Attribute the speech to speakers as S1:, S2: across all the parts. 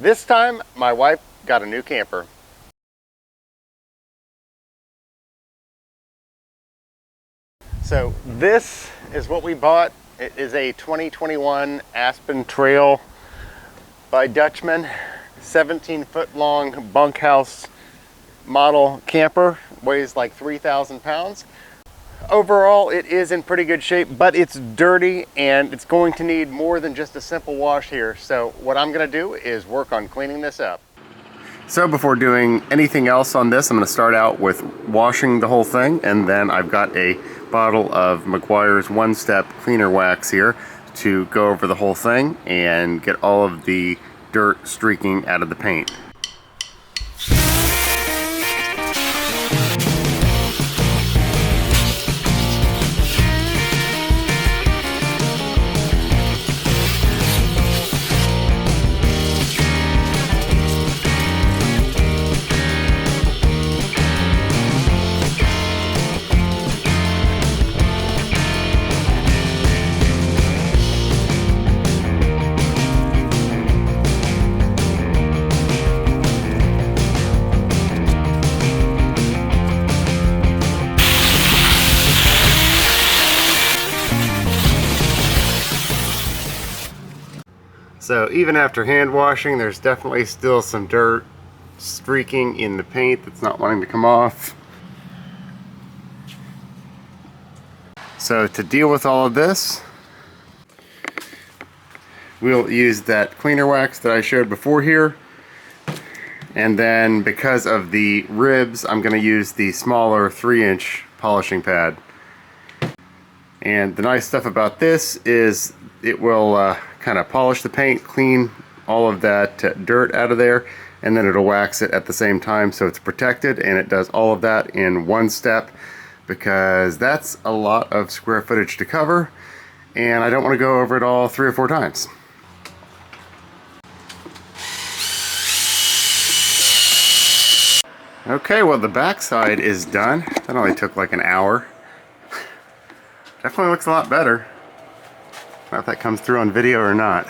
S1: This time, my wife got a new camper. So this is what we bought. It is a 2021 Aspen Trail by Dutchmen, 17-foot long bunkhouse model camper, weighs like 3,000 pounds. Overall, it is in pretty good shape, but it's dirty and it's going to need more than just a simple wash here. So what I'm gonna do is work on cleaning this up. So before doing anything else on this, I'm gonna start out with washing the whole thing, and then I've got a bottle of Meguiar's one-step cleaner wax here to go over the whole thing and get all of the dirt streaking out of the paint. So even after hand washing, there's definitely still some dirt streaking in the paint that's not wanting to come off. So to deal with all of this, we'll use that cleaner wax that I showed before here. And then because of the ribs, I'm going to use the smaller 3-inch polishing pad. And the nice stuff about this is it will kind of polish the paint, clean all of that dirt out of there, and then it'll wax it at the same time so it's protected, and it does all of that in one step because that's a lot of square footage to cover, and I don't want to go over it all 3 or 4 times. Okay, well, the back side is done. That only took like an hour. Definitely looks a lot better. I don't know if that comes through on video or not.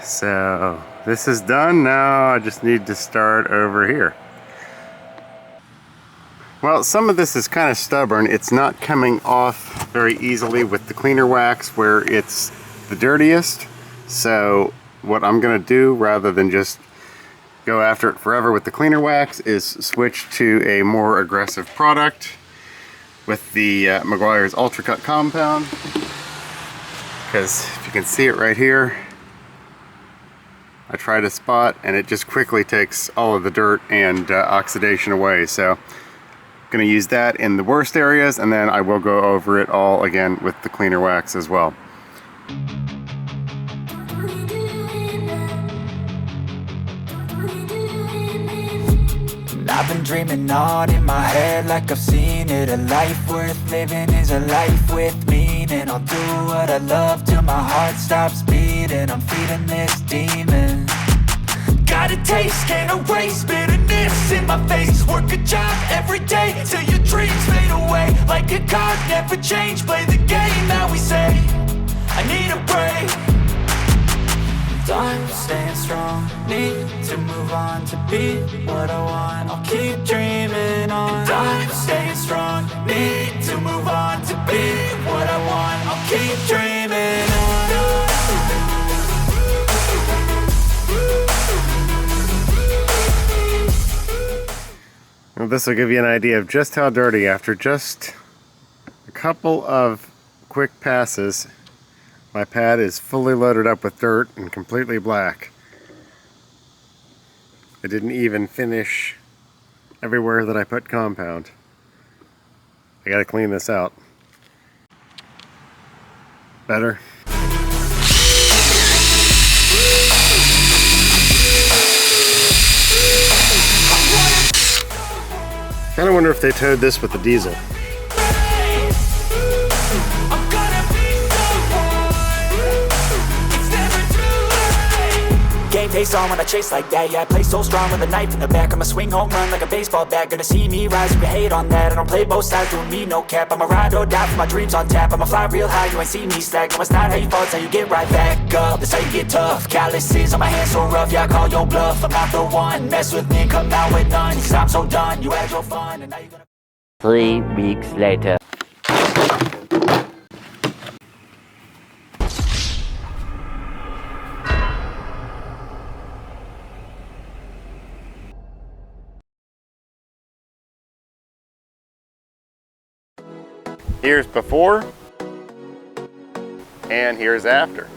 S1: So this is done. Now I just need to start over here. Well, some of this is kind of stubborn. It's not coming off very easily with the cleaner wax where it's the dirtiest. So what I'm gonna do, rather than just go after it forever with the cleaner wax, is switch to a more aggressive product with the Meguiar's Ultra Cut Compound, because if you can see it right here, I tried a spot and it just quickly takes all of the dirt and oxidation away. So I'm going to use that in the worst areas, and then I will go over it all again with the cleaner wax as well.
S2: I've been dreaming on in my head like I've seen it. A life worth living is a life with meaning. I'll do what I love till my heart stops beating. I'm feeding this demon. Got a taste, can't erase bitterness in my face. Work a job every day till your dreams fade away. Like a card, never change, play the game that we say. I need a break. I'm staying strong, need to move on to be what I want. I'll keep dreaming on. I'm staying strong, need to move on to be what I want. I'll keep dreaming
S1: on. Well, this will give you an idea of just how dirty, after just a couple of quick passes, my pad is fully loaded up with dirt and completely black. I didn't even finish everywhere that I put compound. I gotta clean this out. Better? Kinda wonder if they towed this with the diesel.
S2: same face on when I chase like that. Yeah, I play so strong with a knife in the back. I'ma swing home run like a baseball bat. Gonna see me rise if you hate on that. I don't play both sides, doing me no cap. I'ma ride or die for my dreams on tap. I'ma fly real high, you ain't see me slack. No, it's not how you fall, it's how you get right back up. That's how you get tough. Calluses on my hands so rough, yeah, I call your bluff. I'm not the one, mess with me and come out with none. Cause I'm so done, you had your fun and now you're gonna...
S3: 3 weeks later.
S1: Here's before, and here's after.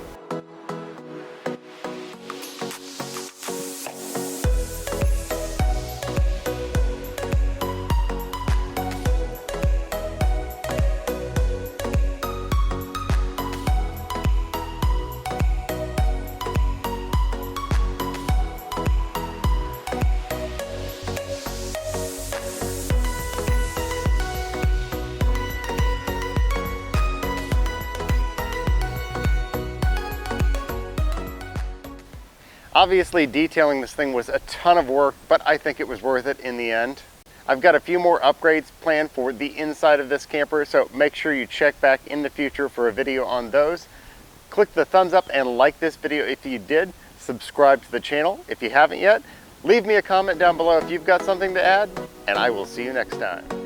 S1: Obviously, detailing this thing was a ton of work, but I think it was worth it in the end. I've got a few more upgrades planned for the inside of this camper, so make sure you check back in the future for a video on those. Click the thumbs up and like this video if you did. Subscribe to the channel if you haven't yet. Leave me a comment down below if you've got something to add, and I will see you next time.